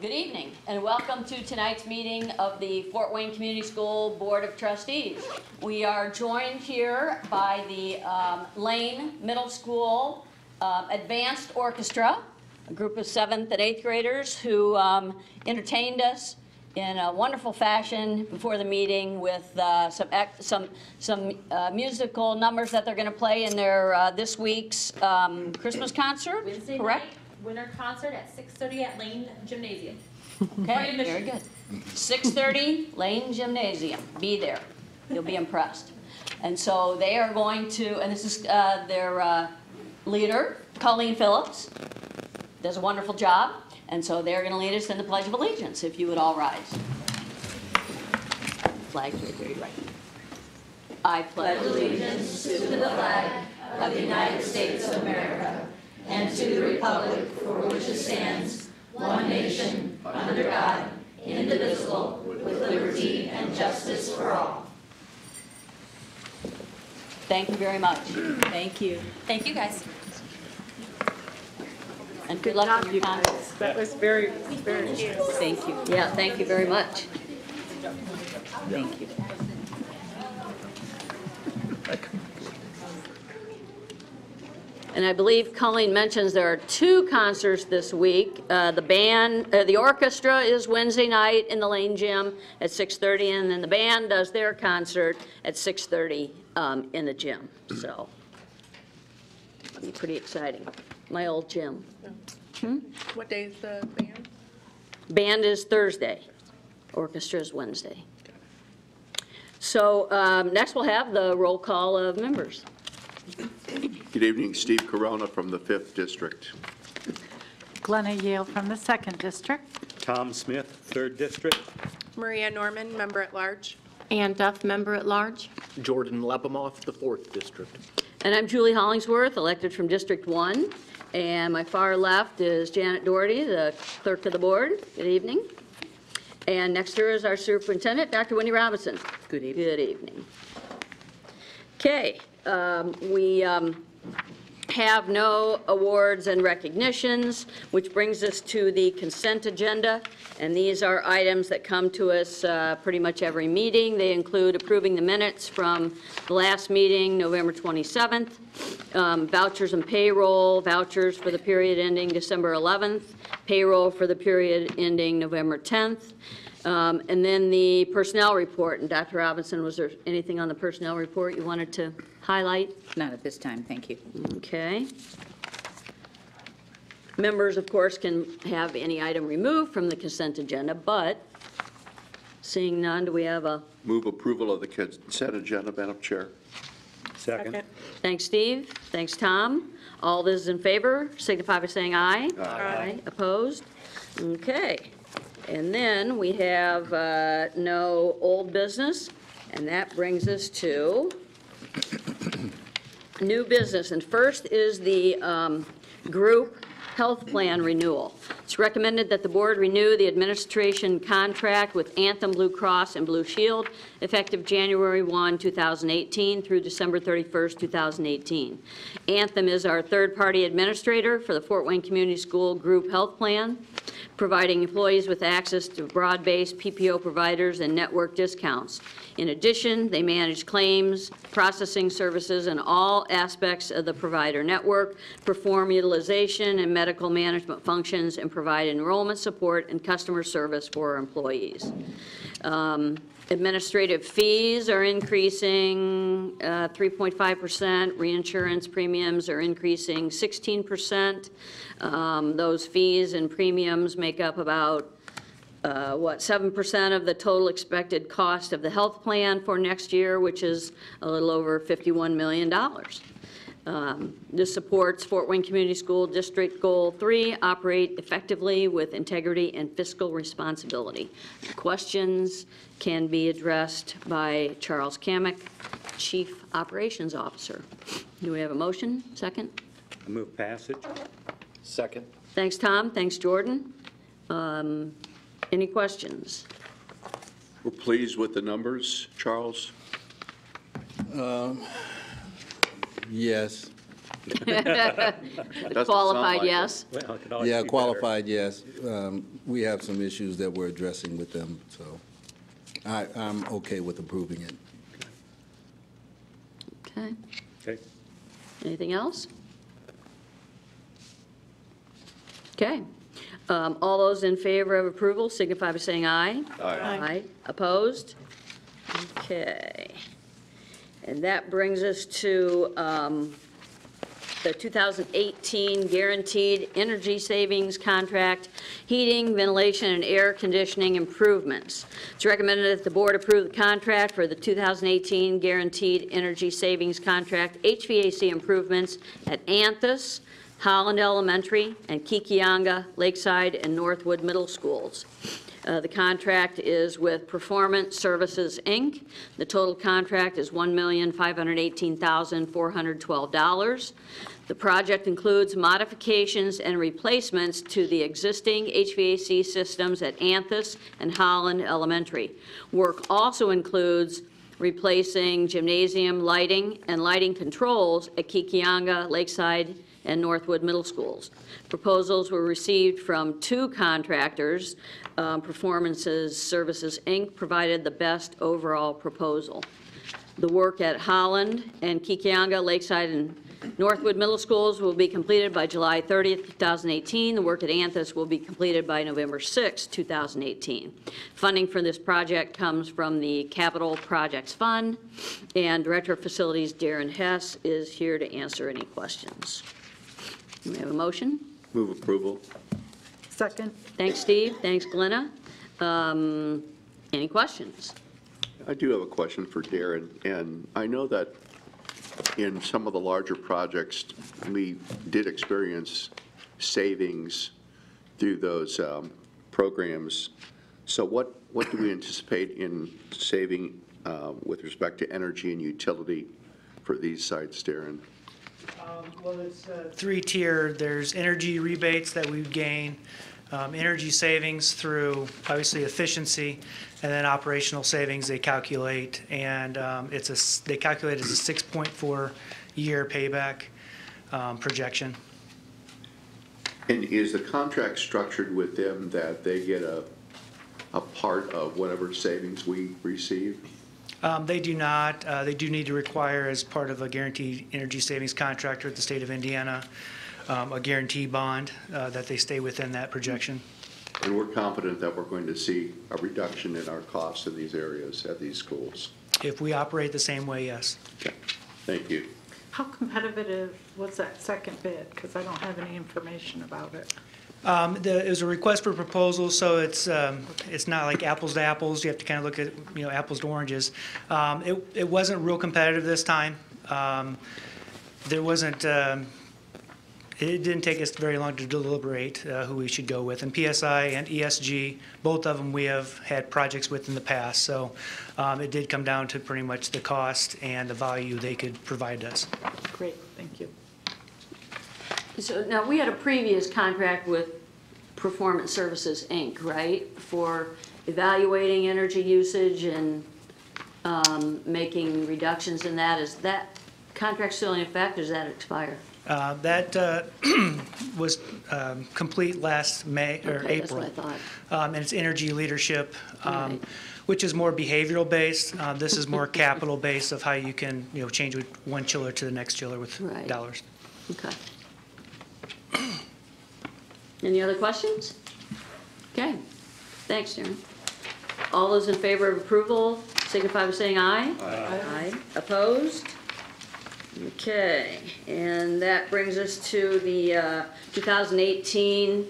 Good evening, and welcome to tonight's meeting of the Fort Wayne Community School Board of Trustees. We are joined here by the Lane Middle School Advanced Orchestra, a group of 7th and 8th graders who entertained us in a wonderful fashion before the meeting with some musical numbers that they're going to play in their this week's Christmas concert. Wednesday correct? night winter concert at 6:30 at Lane Gymnasium. Okay, very good. 6:30 Lane Gymnasium. Be there. You'll be impressed. And so they are going to, and this is their leader, Colleen Phillips, does a wonderful job. And so they're going to lead us in the Pledge of Allegiance, if you would all rise. Flag to the right. I pledge allegiance to the flag of the United States of America and to the republic for which it stands, one nation, under God, indivisible, with liberty and justice for all. Thank you very much. Thank you. Thank you, guys. And good luck with your conference. That was very, very good. Thank you. Yeah, thank you very much. Thank you. And I believe Colleen mentions there are 2 concerts this week. The orchestra is Wednesday night in the Lane Gym at 6:30, and then the band does their concert at 6:30 in the gym. So it'll be pretty exciting. My old gym. What day is the band? Band is Thursday. Orchestra is Wednesday. So next we'll have the roll call of members. Good evening, Steve Corona from the 5th District. Glenna Yale from the 2nd District. Tom Smith, 3rd District. Maria Norman, member at large. Ann Duff, member at large. Jordan Lebemoff, the 4th District. And I'm Julie Hollingsworth, elected from District 1. And my far left is Janet Doherty, the clerk of the board. Good evening. And next to her is our superintendent, Dr. Wendy Robinson. Good evening. Good evening. Okay, we have no awards and recognitions, which brings us to the consent agenda. And these are items that come to us pretty much every meeting. They include approving the minutes from the last meeting, November 27th, vouchers and payroll, vouchers for the period ending December 11th, payroll for the period ending November 10th, and then the personnel report. And Dr. Robinson, was there anything on the personnel report you wanted to highlight? Not at this time, thank you. Okay. Members, of course, can have any item removed from the consent agenda, but seeing none, do we have a... Move approval of the consent agenda, Madam Chair. Second. Thanks, Steve. Thanks, Tom. All those in favor signify by saying aye. Aye. Opposed? Okay. And then we have no old business, and that brings us to new business. And first is the group health plan renewal. It's recommended that the board renew the administration contract with Anthem Blue Cross and Blue Shield effective January 1, 2018 through December 31st, 2018. Anthem is our third-party administrator for the Fort Wayne Community School Group Health Plan, providing employees with access to broad-based PPO providers and network discounts. In addition, they manage claims, processing services, and all aspects of the provider network, perform utilization and medical management functions, and provide enrollment support and customer service for our employees. Administrative fees are increasing 3.5%. Reinsurance premiums are increasing 16%. Those fees and premiums make up about 7% of the total expected cost of the health plan for next year, which is a little over $51 million. This supports Fort Wayne Community School District Goal 3, operate effectively with integrity and fiscal responsibility. Questions can be addressed by Charles Kamick, Chief Operations Officer. Do we have a motion? Second? I move passage. Second. Thanks, Tom. Thanks, Jordan. Any questions? We're pleased with the numbers, Charles. Yes. Doesn't sound Qualified, like it. yes. Well, it could always Yeah, be better. qualified, yes. We have some issues that we're addressing with them, so I'm okay with approving it. Okay. Okay. Anything else? Okay. All those in favor of approval signify by saying aye. Aye. Aye. Opposed? Okay. And that brings us to the 2018 Guaranteed Energy Savings Contract, Heating, Ventilation, and Air Conditioning Improvements. It's recommended that the board approve the contract for the 2018 Guaranteed Energy Savings Contract, HVAC improvements at Anthus, Holland Elementary, and Kikianga, Lakeside, and Northwood Middle Schools. The contract is with Performance Services, Inc. The total contract is $1,518,412. The project includes modifications and replacements to the existing HVAC systems at Anthus and Holland Elementary. Work also includes replacing gymnasium lighting and lighting controls at Kikianga, Lakeside, and Northwood Middle Schools. Proposals were received from two contractors. Performances Services, Inc. provided the best overall proposal. The work at Holland and Kikianga, Lakeside, and Northwood Middle Schools will be completed by July 30th, 2018. The work at Anthus will be completed by November 6th, 2018. Funding for this project comes from the Capital Projects Fund, and Director of Facilities Darren Hess is here to answer any questions. Do we have a motion? Move approval. Second. Thanks, Steve. Thanks, Glenna. Any questions? I do have a question for Darren, and I know that in some of the larger projects, we did experience savings through those programs. So what do we anticipate in saving with respect to energy and utility for these sites, Darren? Well, it's three-tiered. There's energy rebates that we gain, energy savings through, obviously, efficiency, and then operational savings they calculate. And they calculate as a 6.4-year payback projection. And is the contract structured with them that they get a part of whatever savings we receive? They do not. They do need to require, as part of a guaranteed energy savings contractor at the state of Indiana, a guarantee bond that they stay within that projection. And we're confident that we're going to see a reduction in our costs in these areas at these schools. If we operate the same way, yes. Okay. Thank you. How competitive was that second bid? Because I don't have any information about it. It was a request for proposal, so it's not like apples to apples. You have to kind of look at, apples to oranges. It wasn't real competitive this time. There wasn't. It didn't take us very long to deliberate who we should go with. And PSI and ESG, both of them we have had projects with in the past. So it did come down to pretty much the cost and the value they could provide us. Great, thank you. So now, we had a previous contract with Performance Services, Inc., right? For evaluating energy usage and making reductions in that. Is that contract still in effect, or does that expire? That was complete last May or Okay, April. that's what I thought. And it's energy leadership, Right. which is more behavioral based. This is more capital based of how you can, change one chiller to the next chiller with Right. dollars. Okay. Any other questions? Okay, thanks, Darren. All those in favor of approval signify by saying aye. Aye. Opposed? Okay, and that brings us to the 2018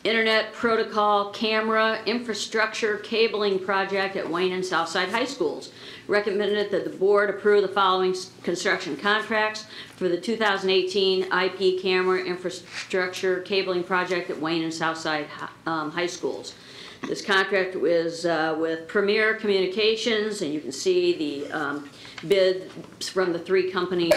Internet Protocol Camera Infrastructure Cabling Project at Wayne and Southside High Schools. Recommended that the board approve the following construction contracts for the 2018 IP camera infrastructure cabling project at Wayne and Southside High Schools. This contract is with Premier Communications, and you can see the bids from the three companies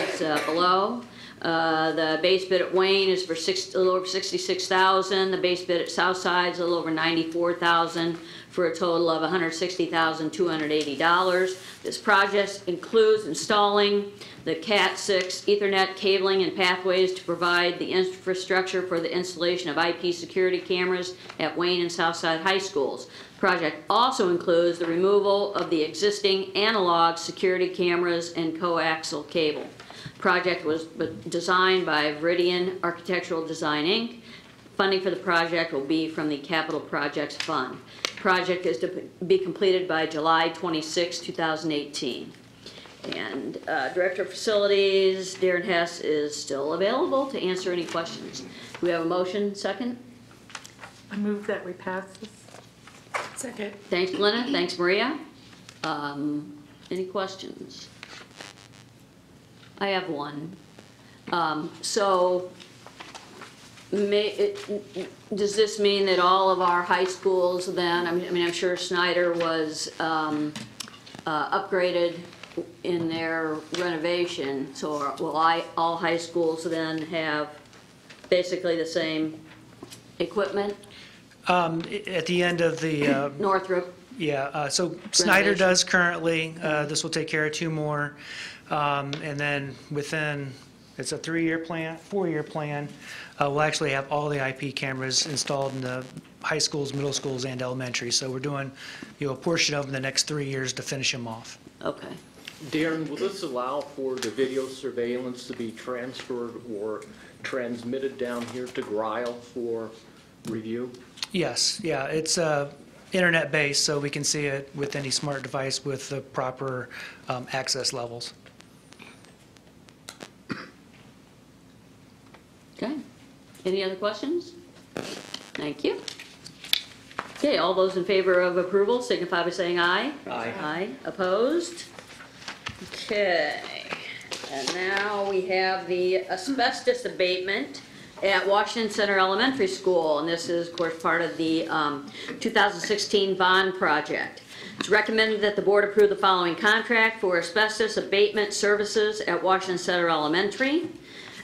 below. The base bid at Wayne is for a little over $66,000. The base bid at Southside is a little over $94,000 for a total of $160,280. This project includes installing the Cat6 Ethernet cabling and pathways to provide the infrastructure for the installation of IP security cameras at Wayne and Southside High Schools. The project also includes the removal of the existing analog security cameras and coaxial cable. Project was designed by Viridian Architectural Design, Inc. Funding for the project will be from the Capital Projects Fund. Project is to be completed by July 26, 2018. And Director of Facilities, Darren Hess, is still available to answer any questions. Do we have a motion? Second? I move that we pass this. Second. Thanks, Glenna. Thanks, Maria. Any questions? I have one. Does this mean that all of our high schools then, I mean, I'm sure Snyder was upgraded in their renovation, so will all high schools then have basically the same equipment? At the end of the, Northrop? yeah, so Snyder does currently, this will take care of 2 more. And then within, it's a 3-year plan, 4-year plan, we'll actually have all the IP cameras installed in the high schools, middle schools, and elementary. So we're doing, a portion of them the next 3 years to finish them off. Okay. Darren, will this allow for the video surveillance to be transferred or transmitted down here to Grile for review? Yes, yeah, it's internet-based, so we can see it with any smart device with the proper access levels. Okay. Any other questions? Thank you. Okay, all those in favor of approval signify by saying aye. Aye. Aye. Opposed? Okay. And now we have the asbestos abatement at Washington Center Elementary School, and this is, of course, part of the 2016 bond project. It's recommended that the board approve the following contract for asbestos abatement services at Washington Center Elementary.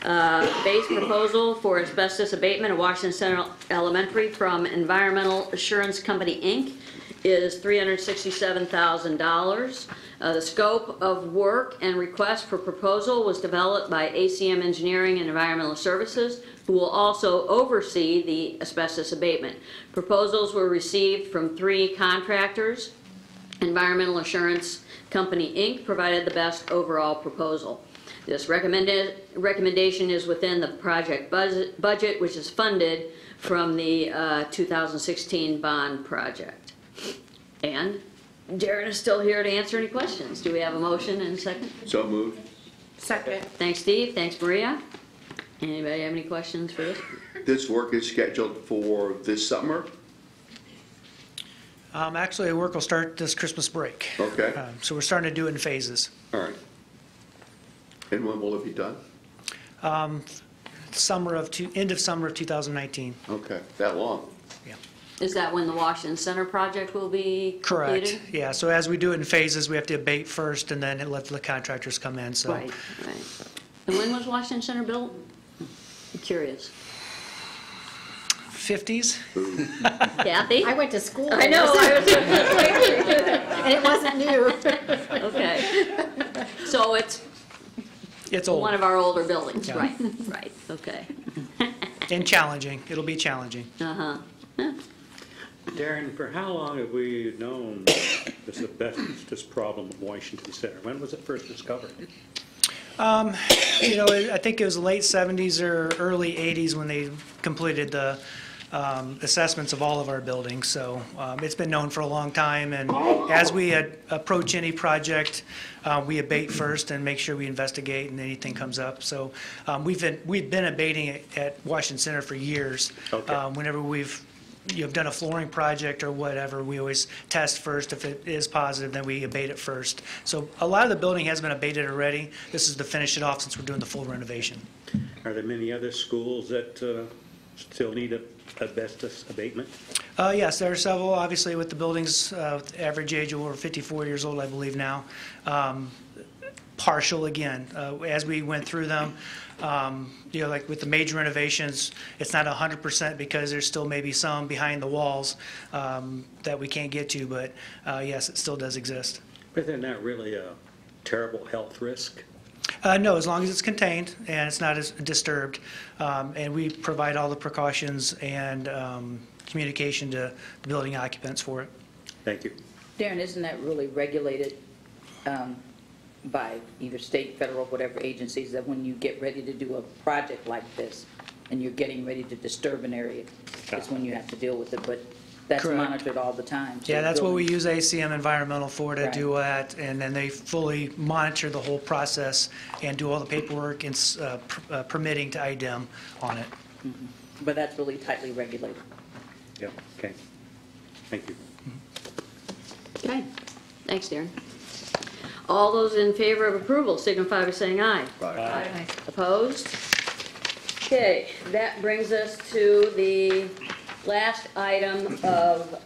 Base proposal for asbestos abatement at Washington Center Elementary from Environmental Assurance Company, Inc. is $367,000. The scope of work and request for proposal was developed by ACM Engineering and Environmental Services, who will also oversee the asbestos abatement. Proposals were received from 3 contractors. Environmental Assurance Company, Inc. provided the best overall proposal. This recommendation is within the project budget, which is funded from the 2016 bond project. And Darren is still here to answer any questions. Do we have a motion and a second? So moved. Second. Thanks, Steve. Thanks, Maria. Anybody have any questions for this? This work is scheduled for this summer? Actually, work will start this Christmas break. Okay. So we're starting to do it in phases. All right. And when will it be done? End of summer of 2019. Okay, that long? Yeah. Is that when the Washington Center project will be completed? Correct. Yeah. So as we do it in phases, we have to abate first, and then let the contractors come in. So. Right, right. And when was Washington Center built? I'm curious. 50s. Kathy? I went to school. I know. And it wasn't new. Okay. So it's old. one of our older buildings, Yeah. right, right, okay. And challenging. It'll be challenging. Uh-huh. Darren, for how long have we known this asbestos problem of Washington Center? When was it first discovered? I think it was late 70s or early 80s when they completed the assessments of all of our buildings. So it's been known for a long time, and as we approach any project, we abate first and make sure we investigate and anything comes up. So we've been abating it at Washington Center for years. Okay. Whenever we've done a flooring project or whatever, we always test first. If it is positive, then we abate it first. So a lot of the building has been abated already. This is to finish it off since we're doing the full renovation. Are there many other schools that still need asbestos abatement? Yes, there are several, obviously, with the buildings, average age of over 54 years old, I believe now. partial again. As we went through them, like with the major renovations, it's not 100% because there's still maybe some behind the walls that we can't get to, but yes, it still does exist. But isn't that really a terrible health risk? No, as long as it's contained and it's not as disturbed, and we provide all the precautions and communication to the building occupants for it. Thank you. Darren, isn't that really regulated by either state, federal, whatever agencies, that when you get ready to do a project like this and you're getting ready to disturb an area, that's when you have to deal with it, but that's Correct. monitored all the time. So Yeah, that's what we buildings- use ACM Environmental for, to Right. do that, and then they fully monitor the whole process and do all the paperwork and permitting to IDEM on it. But that's really tightly regulated. Yeah, okay. Thank you. Okay, thanks, Darren. All those in favor of approval signify by saying aye. Aye. Opposed? Okay, that brings us to the last item of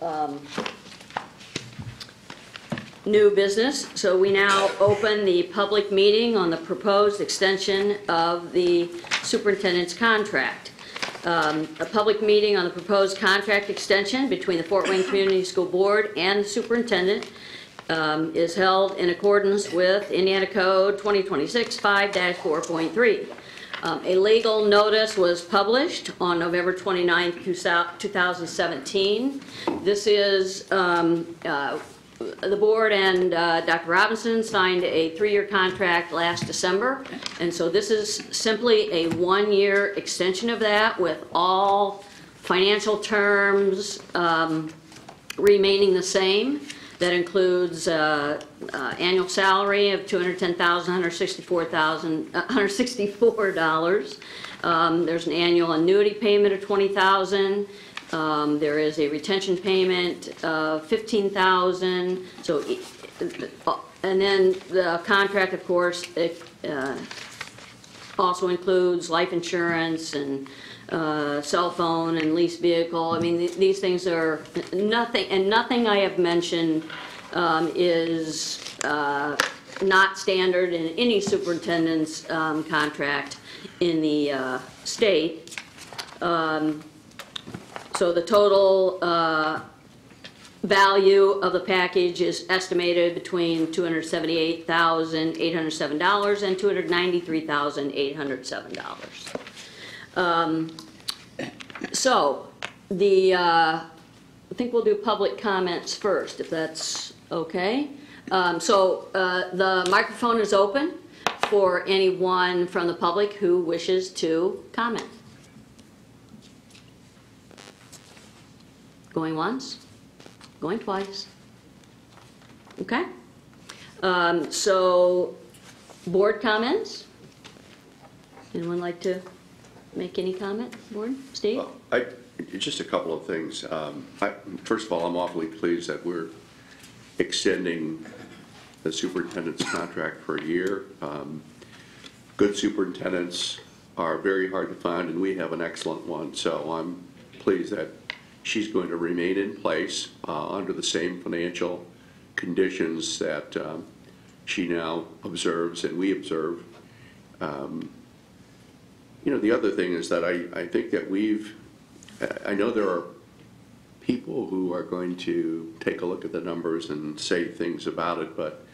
new business. So we now open the public meeting on the proposed extension of the superintendent's contract. A public meeting on the proposed contract extension between the Fort Wayne Community School Board and the superintendent is held in accordance with Indiana Code 2026 5-4.3. A legal notice was published on November 29, 2017. This is, the board and Dr. Robinson signed a 3-year contract last December, and so this is simply a 1-year extension of that with all financial terms remaining the same. That includes annual salary of $164,164. There's an annual annuity payment of $20,000. There is a retention payment of $15,000. So, and then the contract, of course, also includes life insurance and cell phone and lease vehicle. I mean, these things are nothing, and nothing I have mentioned is not standard in any superintendent's contract in the state. So the total value of the package is estimated between $278,807 and $293,807. So I think we'll do public comments first, if that's okay. The microphone is open for anyone from the public who wishes to comment. Going once, going twice. Okay. So board comments? Anyone like to make any comment, board? Steve? Well, just a couple of things. First of all, I'm awfully pleased that we're extending the superintendent's contract for a year. Good superintendents are very hard to find, and we have an excellent one. So I'm pleased that she's going to remain in place under the same financial conditions that she now observes and we observe. The other thing is that I think that I know there are people who are going to take a look at the numbers and say things about it, but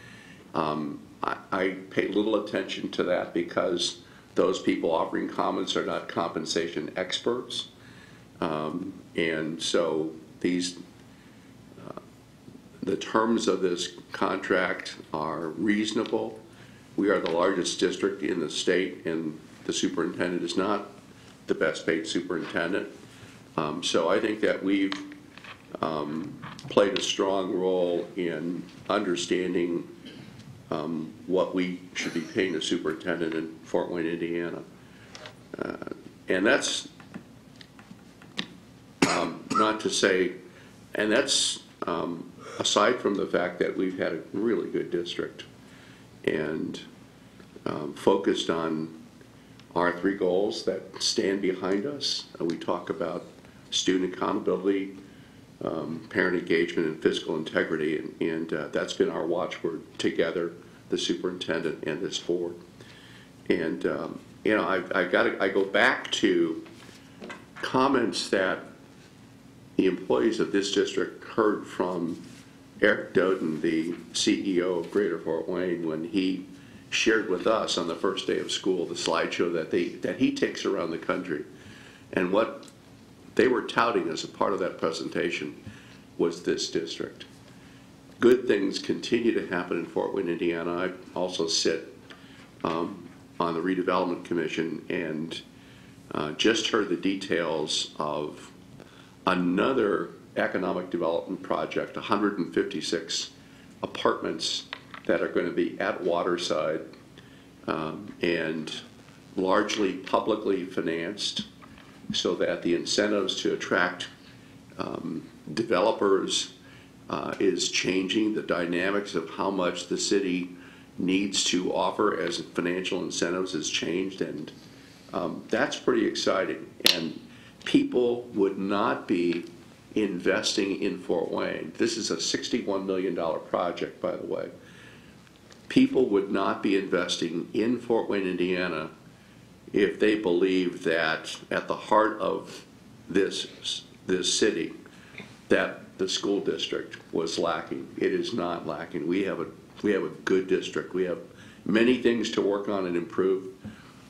I pay little attention to that because those people offering comments are not compensation experts. And so the terms of this contract are reasonable. We are the largest district in the state, and the superintendent is not the best paid superintendent. So I think that we've played a strong role in understanding what we should be paying the superintendent in Fort Wayne, Indiana. And that's not to say, and that's aside from the fact that we've had a really good district and focused on our 3 goals that stand behind us. We talk about student accountability, parent engagement, and fiscal integrity, and that's been our watchword together the superintendent and this board. And, you know, I go back to comments that the employees of this district heard from Eric Doden, the CEO of Greater Fort Wayne, when he shared with us on the first day of school the slideshow that he takes around the country. And what they were touting as a part of that presentation was this district. Good things continue to happen in Fort Wayne, Indiana. I also sit on the redevelopment commission and just heard the details of another economic development project, 156 apartments that are going to be at Waterside and largely publicly financed, so that the incentives to attract developers is changing. The dynamics of how much the city needs to offer as financial incentives has changed, and that's pretty exciting. And people would not be investing in Fort Wayne. This is a $61 million project, by the way. People would not be investing in Fort Wayne, Indiana, if they believe that at the heart of this city, that the school district was lacking. It is not lacking. We have a good district. We have many things to work on and improve,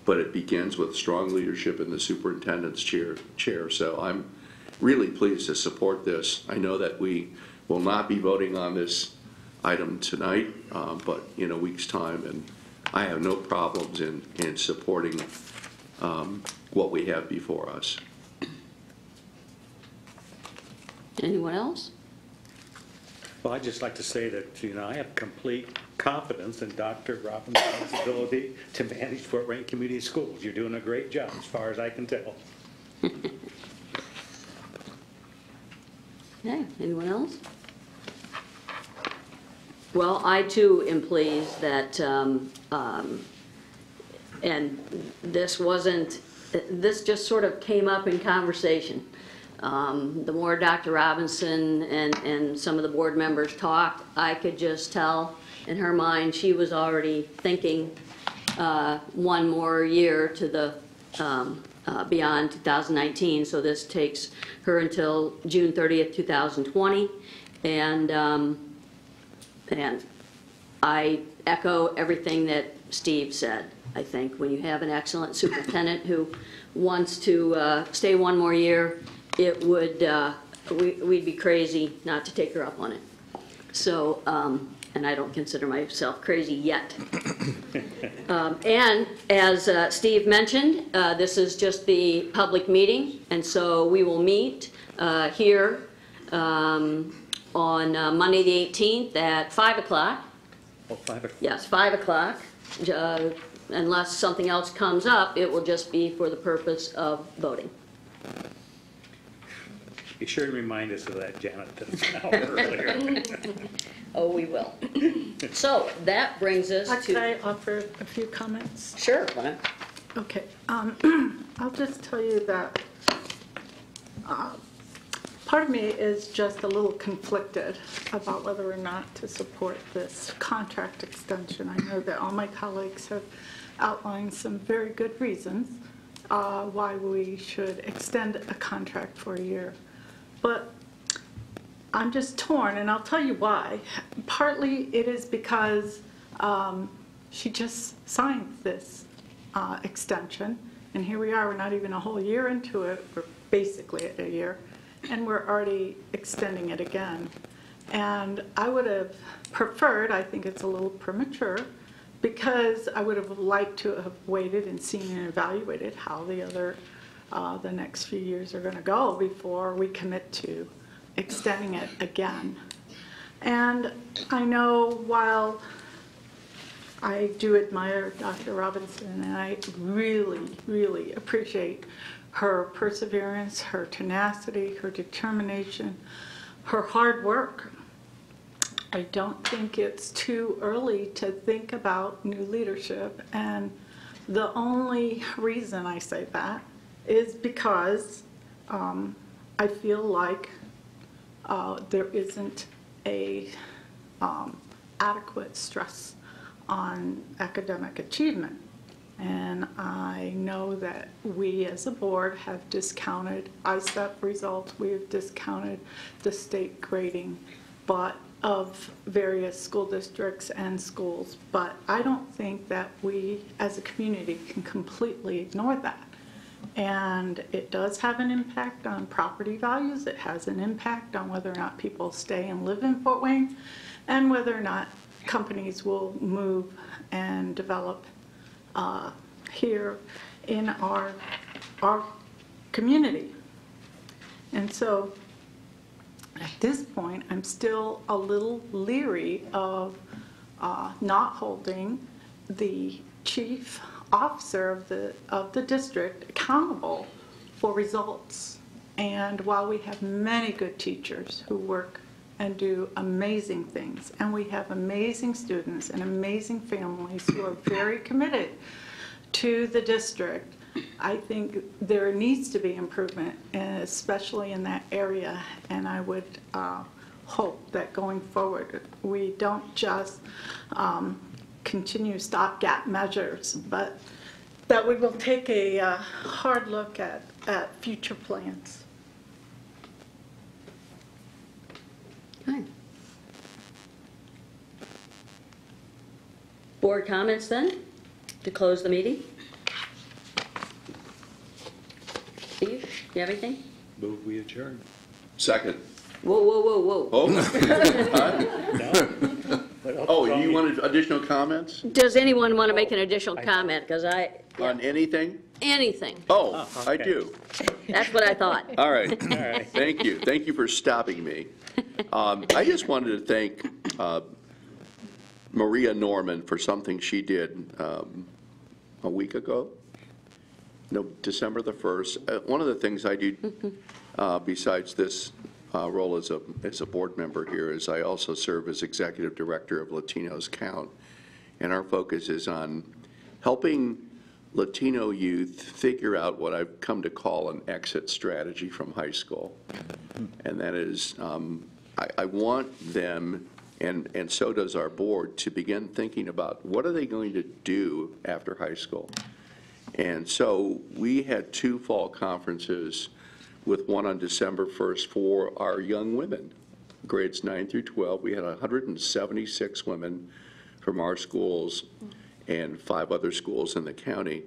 but it begins with strong leadership in the superintendent's chair. So I'm really pleased to support this. I know that we will not be voting on this item tonight, but in a week's time, and I have no problems in supporting what we have before us. Anyone else? Well, I'd just like to say that, you know, I have complete confidence in Dr. Robinson's ability to manage Fort Wayne Community Schools. You're doing a great job, as far as I can tell. Okay, anyone else? Well, I too am pleased that, and this just sort of came up in conversation. The more Dr. Robinson and some of the board members talked, I could just tell in her mind she was already thinking one more year to the beyond 2019. So this takes her until June 30th, 2020, and I echo everything that Steve said. I think when you have an excellent superintendent who wants to stay one more year, it would, we'd be crazy not to take her up on it. So, and I don't consider myself crazy yet. And as Steve mentioned, this is just the public meeting, and so we will meet here on Monday the 18th at 5 o'clock. Oh, 5 o'clock. Yes, 5 o'clock. Unless something else comes up, it will just be for the purpose of voting. Be sure to remind us of that, Janet, an hour earlier. Oh, we will. So that brings us Could to... I offer a few comments? Sure, Glenn. Okay, I'll just tell you that part of me is just a little conflicted about whether or not to support this contract extension. I know that all my colleagues have outlined some very good reasons why we should extend a contract for a year. But I'm just torn, and I'll tell you why. Partly it is because she just signed this extension, and here we are, we're not even a whole year into it, we're basically at a year, and we're already extending it again. And I would have preferred, I think it's a little premature, because I would have liked to have waited and seen and evaluated how the next few years are going to go before we commit to extending it again. And I know while I do admire Dr. Robinson, and I really, really appreciate her perseverance, her tenacity, her determination, her hard work, I don't think it's too early to think about new leadership. And the only reason I say that is because I feel like there isn't a adequate stress on academic achievement. And I know that we as a board have discounted ISEP results, we have discounted the state grading, but of various school districts and schools. But I don't think that we as a community can completely ignore that. And it does have an impact on property values. It has an impact on whether or not people stay and live in Fort Wayne, and whether or not companies will move and develop here in our community. And so at this point, I'm still a little leery of not holding the chief officer of the district accountable for results. And while we have many good teachers who work and do amazing things, and we have amazing students and amazing families who are very committed to the district, I think there needs to be improvement, especially in that area. And I would hope that going forward, we don't just continue stopgap measures, but that we will take a hard look at future plans. Okay. Board comments then, to close the meeting? Steve, you have anything? Move we adjourn. Second. Whoa, whoa, whoa, whoa. Oh. Oh, you wanted additional comments Does anyone want to make an additional comment? Because on anything? anything. Oh, I okay. do. That's what I thought. All right. All right. Thank you. Thank you for stopping me. I just wanted to thank Maria Norman for something she did a week ago. No, December the 1st. One of the things I do besides this role as a board member here is I also serve as executive director of Latinos Count. And our focus is on helping Latino youth figure out what I've come to call an exit strategy from high school. And that is, I want them, and so does our board, to begin thinking about what are they going to do after high school. And so we had 2 fall conferences, with one on December 1st for our young women, grades 9 through 12. We had 176 women from our schools and 5 other schools in the county.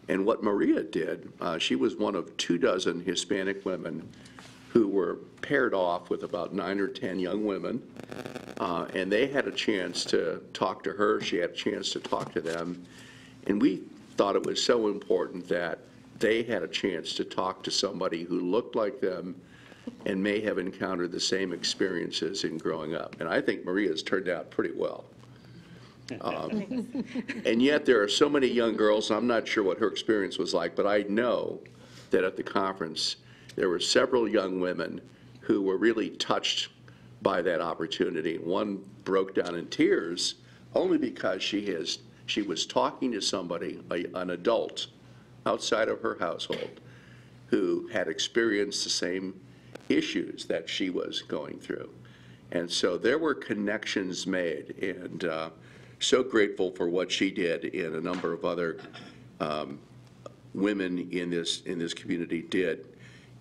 And what Maria did, she was one of 24 Hispanic women who were paired off with about 9 or 10 young women, and they had a chance to talk to her. She had a chance to talk to them. And we thought it was so important that they had a chance to talk to somebody who looked like them and may have encountered the same experiences in growing up. And I think Maria's turned out pretty well. And yet there are so many young girls, I'm not sure what her experience was like, but I know that at the conference there were several young women who were really touched by that opportunity. One broke down in tears only because she was talking to somebody, an adult, outside of her household, who had experienced the same issues that she was going through. And so there were connections made, and so grateful for what she did, and a number of other women in this community did.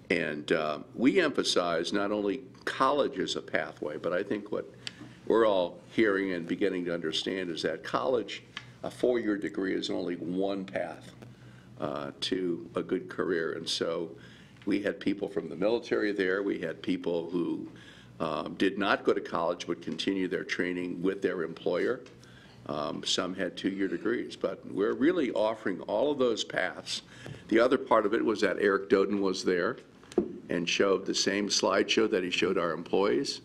And we emphasize not only college as a pathway, but I think what we're all hearing and beginning to understand is that college, a 4-year degree, is only one path to a good career. And so we had people from the military there. We had people who did not go to college but continue their training with their employer. Some had 2-year degrees, but we're really offering all of those paths. The other part of it was that Eric Doden was there and showed the same slideshow that he showed our employees,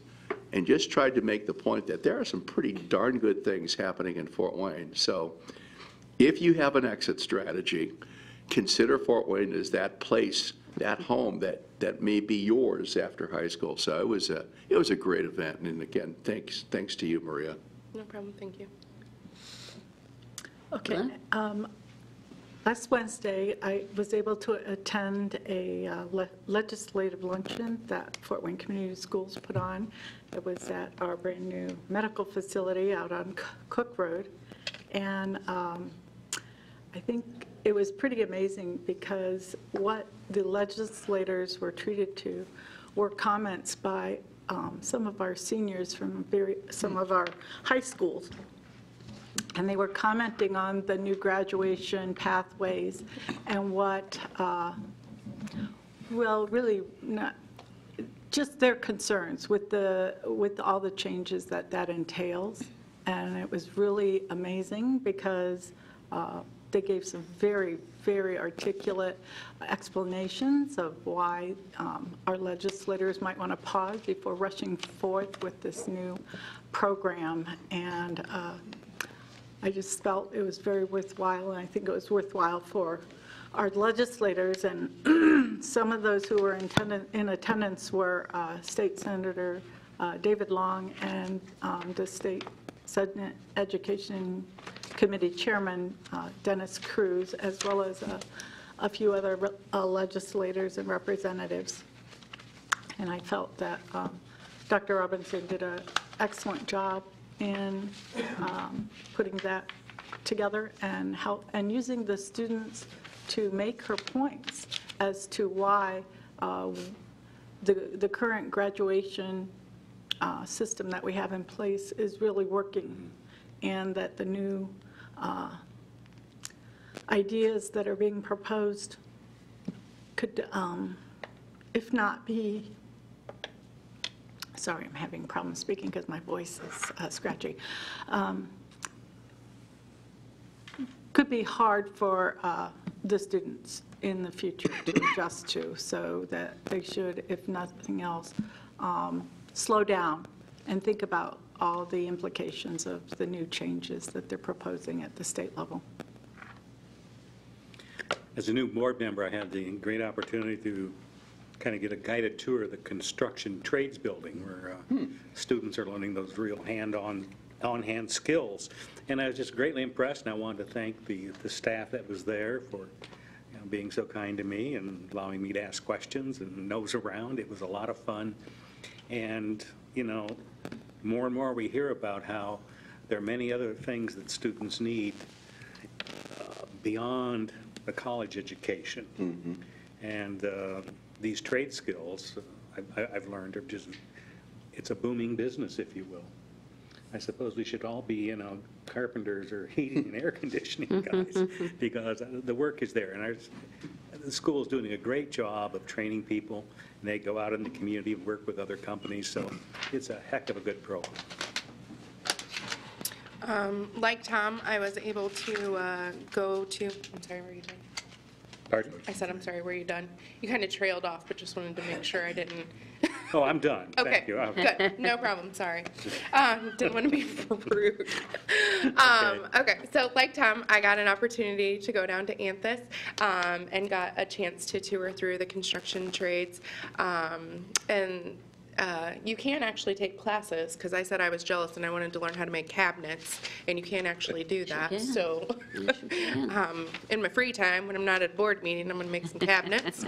and just tried to make the point that there are some pretty darn good things happening in Fort Wayne. So if you have an exit strategy, consider Fort Wayne as that place, that home that may be yours after high school. So it was a great event, and again, thanks to you, Maria. No problem, thank you. Okay. Last Wednesday, I was able to attend a legislative luncheon that Fort Wayne Community Schools put on. It was at our brand-new medical facility out on Cook Road. And I think it was pretty amazing because what the legislators were treated to were comments by some of our seniors from some of our high schools. And they were commenting on the new graduation pathways and what, well, really not, just their concerns with all the changes that entails. And it was really amazing because they gave some very, very articulate explanations of why our legislators might want to pause before rushing forth with this new program. And I just felt it was very worthwhile, and I think it was worthwhile for our legislators. And some of those who were in attendance were State Senator David Long and the State Senate Education Committee Chairman Dennis Cruz, as well as a few other legislators and representatives. And I felt that Dr. Robinson did an excellent job in putting that together and using the students to make her points as to why the current graduation system that we have in place is really working, and that the new ideas that are being proposed could, if not be, sorry, I'm having problems speaking because my voice is scratchy, could be hard for the students in the future to adjust to, so that they should, if nothing else, slow down and think about all the implications of the new changes that they're proposing at the state level. As a new board member, I had the great opportunity to kind of get a guided tour of the construction trades building, where students are learning those real on-hand skills. And I was just greatly impressed, and I wanted to thank the staff that was there for being so kind to me and allowing me to ask questions and nose around. It was a lot of fun. And, more and more we hear about how there are many other things that students need beyond the college education. Mm-hmm. And these trade skills, I've learned, are just, it's a booming business, if you will. I suppose we should all be, carpenters or heating and air conditioning guys, because the work is there. And the school is doing a great job of training people, and they go out in the community and work with other companies, so it's a heck of a good program. Like Tom, I was able to go to, I'm sorry, were you done? Pardon? I said, I'm sorry, were you done? You kind of trailed off, but just wanted to make sure I didn't. Oh, I'm done. Okay, Thank you. good. No problem, sorry. Didn't want to be rude. Okay, so like Tom, I got an opportunity to go down to Anthus and got a chance to tour through the construction trades. And you can actually take classes, because I said I was jealous and I wanted to learn how to make cabinets, and you can actually do that. can. So in my free time, when I'm not at a board meeting, I'm going to make some cabinets.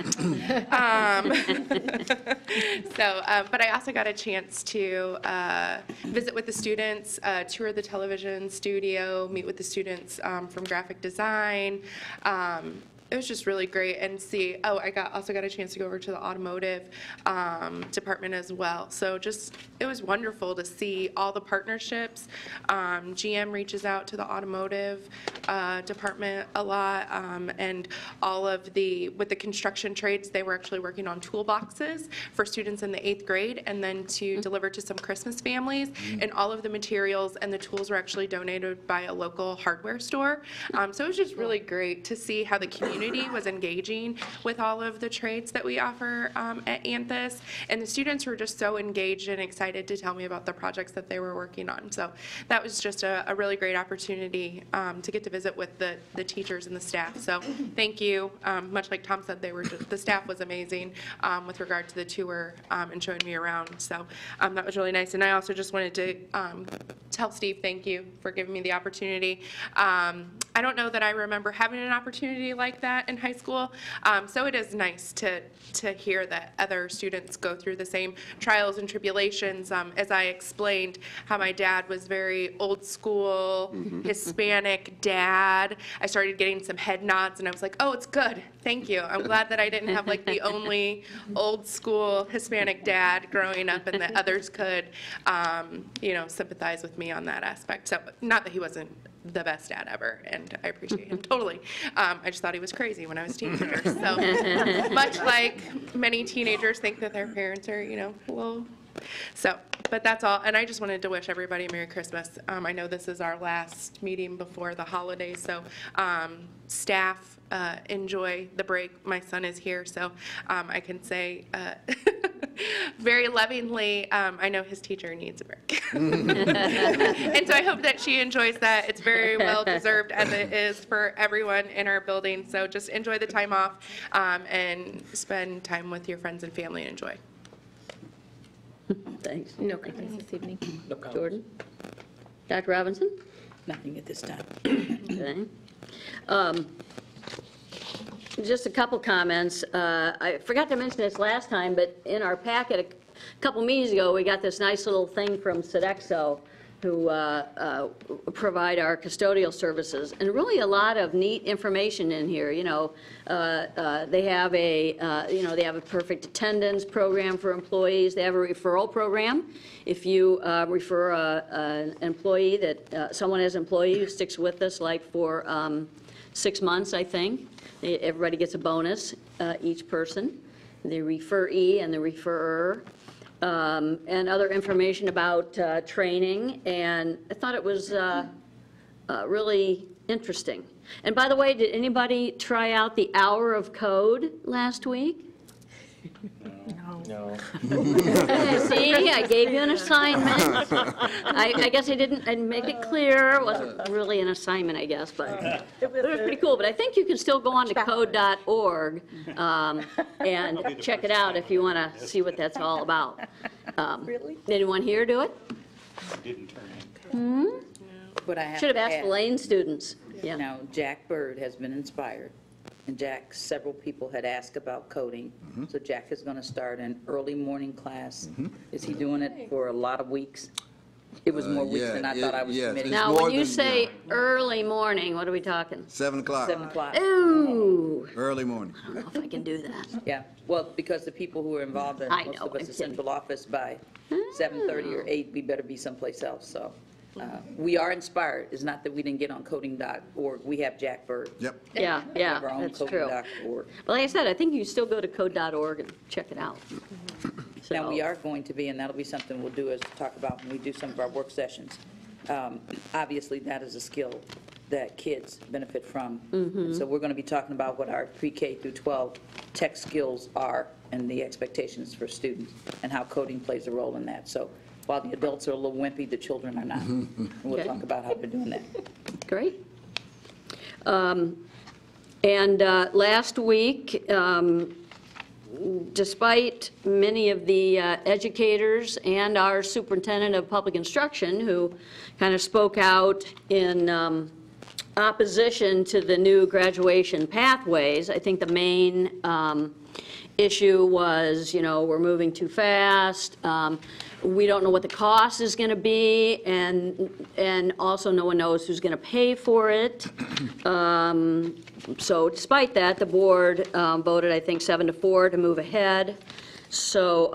But I also got a chance to visit with the students, tour the television studio, meet with the students from graphic design. It was just really great, and see, I also got a chance to go over to the automotive department as well. So it was wonderful to see all the partnerships. GM reaches out to the automotive department a lot, and with the construction trades, they were actually working on toolboxes for students in the 8th grade, and then to deliver to some Christmas families. And all of the materials and the tools were actually donated by a local hardware store. So it was just really great to see how the community was engaging with all of the trades that we offer at Anthus, and the students were just so engaged and excited to tell me about the projects that they were working on. So that was just a really great opportunity to get to visit with the teachers and the staff. So thank you. Much like Tom said, the staff was amazing with regard to the tour and showing me around. So that was really nice. And I also just wanted to tell Steve thank you for giving me the opportunity. I don't know that I remember having an opportunity like that in high school. So it is nice to hear that other students go through the same trials and tribulations. As I explained, how my dad was very old school, Hispanic dad. I started getting some head nods, and I was like, oh, it's good. Thank you. I'm glad that I didn't have like the only old school Hispanic dad growing up, and that others could, sympathize with me on that aspect. So not that he wasn't the best dad ever, and I appreciate him totally. I just thought he was crazy when I was a teenager. So much like many teenagers think that their parents are, well. So, but that's all. And I just wanted to wish everybody Merry Christmas. I know this is our last meeting before the holidays, so staff, enjoy the break. My son is here, so I can say very lovingly, I know his teacher needs a break. And so I hope that she enjoys that. It's very well deserved, as it is for everyone in our building. So just enjoy the time off and spend time with your friends and family and enjoy. Thanks. No comments this evening. No comments. Jordan? Dr. Robinson? Nothing at this time. Okay. Just a couple comments. I forgot to mention this last time, but in our packet a couple meetings ago, we got this nice little thing from Sodexo, who provide our custodial services, and really a lot of neat information in here. They have a perfect attendance program for employees. They have a referral program. If you refer an employee someone as an employee who sticks with us like for 6 months, I think, everybody gets a bonus, each person. The referee and the referrer. And other information about training, and I thought it was really interesting. And by the way, did anybody try out the hour of code last week? No. See, I gave you an assignment. I guess I didn't make it clear. It wasn't really an assignment, I guess, but it was pretty cool. But I think you can still go on to code.org and check it out if you want to see what that's all about. Really? Anyone here do it? Didn't turn in. But I have Should have to asked add, Lane students. Yeah. Now, Jack Bird has been inspired, and Jack, several people had asked about coding, so Jack is going to start an early morning class. Is he doing it for a lot of weeks? It was more weeks than I thought I was committing. Now, more when you than- say early morning, what are we talking? 7 o'clock. 7 o'clock. Ooh, Early morning. I don't know if I can do that. Yeah, well, because the people who are involved, and I most know, of us I'm are kidding. central office by 7:30 or 8, we better be someplace else, so. We are inspired. It's not that we didn't get on coding.org. We have Jack Bird. Yep. Yeah, We have our own that's true. coding.org. Well, like I said, I think you still go to code.org and check it out. Now, we So- are going to be, and that'll be something we'll do, is talk about when we do some of our work sessions. Obviously, that is a skill that kids benefit from. And so we're going to be talking about what our pre-K through 12 tech skills are and the expectations for students and how coding plays a role in that. So while the adults are a little wimpy, the children are not. And we'll Okay. talk about how they're doing that. Great. And last week, despite many of the educators and our superintendent of public instruction who kind of spoke out in opposition to the new graduation pathways, I think the main issue was, we're moving too fast. We don't know what the cost is going to be, and also no one knows who's going to pay for it. So despite that, the board voted, I think, 7-4 to move ahead. So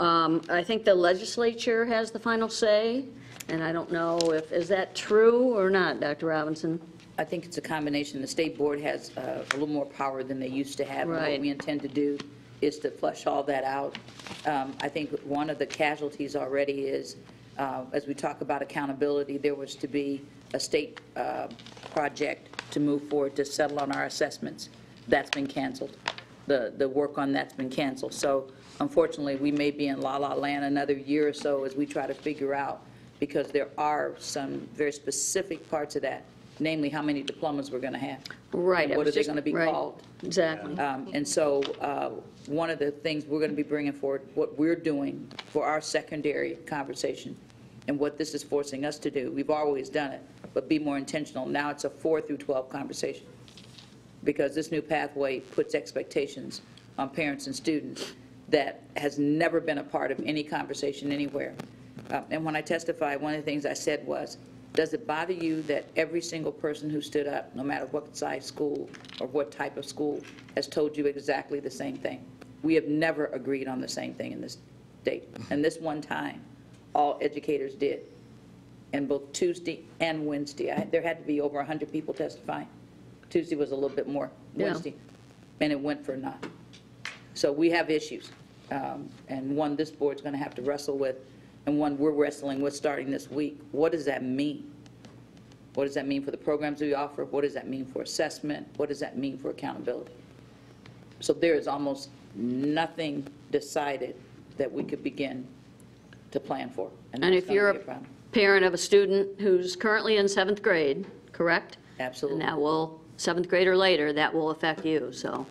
I think the legislature has the final say, and I don't know is that true or not, Dr. Robinson? I think it's a combination. The state board has a little more power than they used to have. And Right. what we intend to do is to flesh all that out. I think one of the casualties already is, as we talk about accountability, there was to be a state project to move forward to settle on our assessments. That's been canceled. The work on that's been canceled. So unfortunately, we may be in la-la land another year or so as we try to figure out, because there are some very specific parts of that, namely how many diplomas we're going to have. Right. And I what was are they just- going to be right. called? Exactly. And so one of the things we're going to be bringing forward, what we're doing for our secondary conversation, And what this is forcing us to do, we've always done it, but be more intentional. Now it's a 4 through 12 conversation, because this new pathway puts expectations on parents and students that has never been a part of any conversation anywhere. And when I testified, one of the things I said was, does it bother you that every single person who stood up, no matter what size school or what type of school, has told you exactly the same thing? We have never agreed on the same thing in this state. And this one time, all educators did. And both Tuesday and Wednesday, there had to be over 100 people testifying. Tuesday was a little bit more, Wednesday, and it went for naught. So we have issues, and one this board's going to have to wrestle with, and one we're wrestling with starting this week. What does that mean? What does that mean for the programs we offer? What does that mean for assessment? What does that mean for accountability? So there is almost nothing decided that we could begin to plan for. And that's if gonna you're be a problem. parent of a student who's currently in 7th grade, correct? Absolutely. And that will, 7th grade or later, that will affect you. So,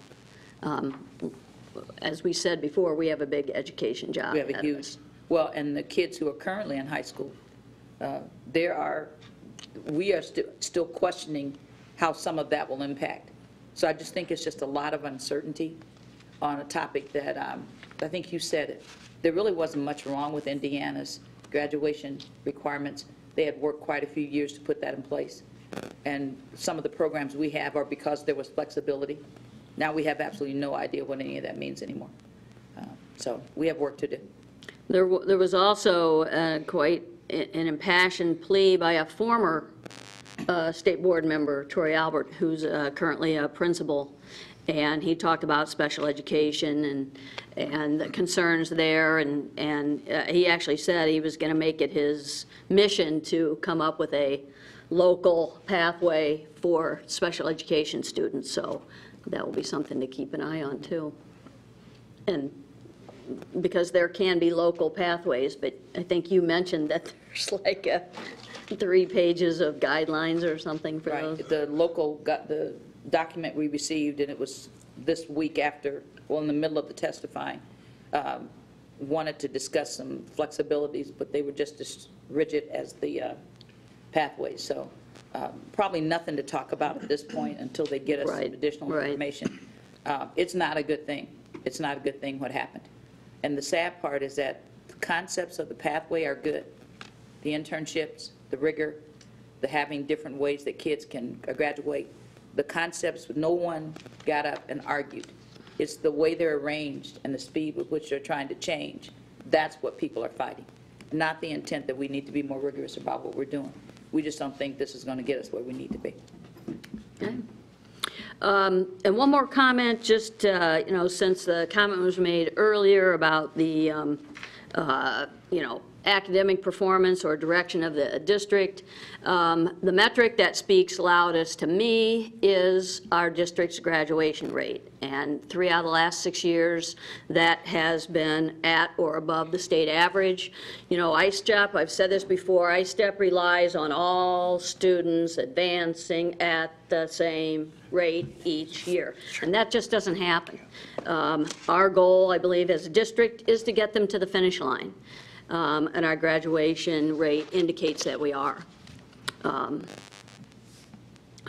as we said before, we have a big education job We have a ahead of huge, us. well, and the kids who are currently in high school, we are still questioning how some of that will impact. So I just think it's just a lot of uncertainty on a topic that, I think you said it. There really wasn't much wrong with Indiana's graduation requirements. They had worked quite a few years to put that in place. And some of the programs we have are because there was flexibility. Now we have absolutely no idea what any of that means anymore. So we have work to do. There was also quite an impassioned plea by a former state board member, Troy Albert, who's currently a principal, and he talked about special education and the concerns there, and he actually said he was going to make it his mission to come up with a local pathway for special education students, so that will be something to keep an eye on, too. And because there can be local pathways, but I think you mentioned that there's like 3 pages of guidelines or something for those. Right. The local got the document we received, and it was this week after, well, in the middle of the testifying, wanted to discuss some flexibilities, but they were just as rigid as the pathways. So probably nothing to talk about at this point until they get us some additional information. It's not a good thing. It's not a good thing what happened. And the sad part is that the concepts of the pathway are good. The internships, the rigor, the having different ways that kids can graduate. The concepts, no one got up and argued. It's the way they're arranged and the speed with which they're trying to change. That's what people are fighting, not the intent that we need to be more rigorous about what we're doing. We just don't think this is going to get us where we need to be. Okay. And one more comment, just, since the comment was made earlier about the, academic performance or direction of the district, the metric that speaks loudest to me is our district's graduation rate. And 3 out of the last 6 years, that has been at or above the state average. ISTEP, I've said this before, ISTEP relies on all students advancing at the same rate each year. And that just doesn't happen. Our goal, I believe, as a district is to get them to the finish line. And our graduation rate indicates that we are.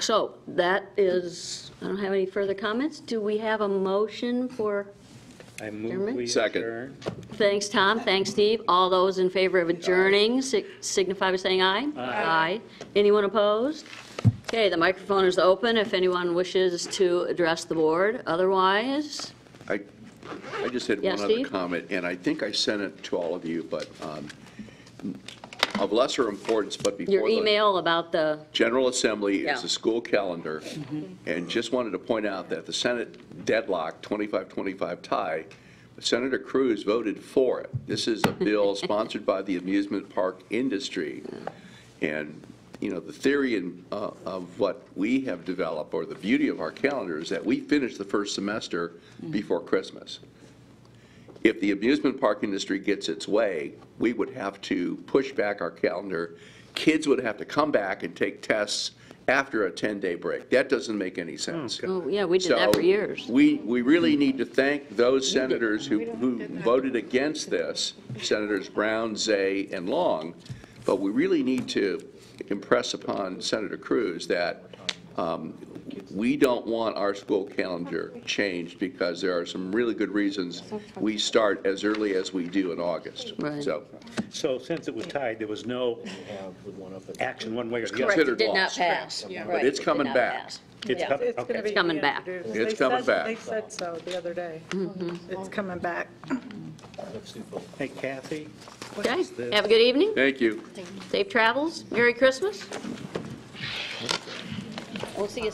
So that is, I don't have any further comments. Do we have a motion for I move adjournment? we Second. adjourn. Thanks, Tom. Thanks, Steve. All those in favor of adjourning signify by saying aye. Aye. Anyone opposed? Okay, the microphone is open if anyone wishes to address the board. Otherwise, I just had Yes, one other Steve? comment, and I think I sent it to all of you, but of lesser importance, but before your the email about the, General Assembly Yeah. is the school calendar, and just wanted to point out that the Senate deadlock, 25-25 tie, Senator Cruz voted for it. This is a bill sponsored by the amusement park industry, and the theory of what we have developed, or the beauty of our calendar, is that we finish the first semester before Christmas. If the amusement park industry gets its way, we would have to push back our calendar. Kids would have to come back and take tests after a 10-day break. That doesn't make any sense. oh, yeah, we did that for years. We really need to thank those senators who voted against this, Senators Brown, Zay, and Long, But we really need to impress upon Senator Cruz that we don't want our school calendar changed because there are some really good reasons we start as early as we do in August. Right. So since it was tied, there was no action one way or the Correct, other. it did not lost. pass. Yeah. Right, But it's it did coming not back. pass. It's coming, It's gonna okay. be coming back. reintroduced. It's They coming said- back. They said so the other day. It's coming back. Hey, Kathy? Okay, have a good evening, Thank you. safe travels, Merry Christmas. We'll see you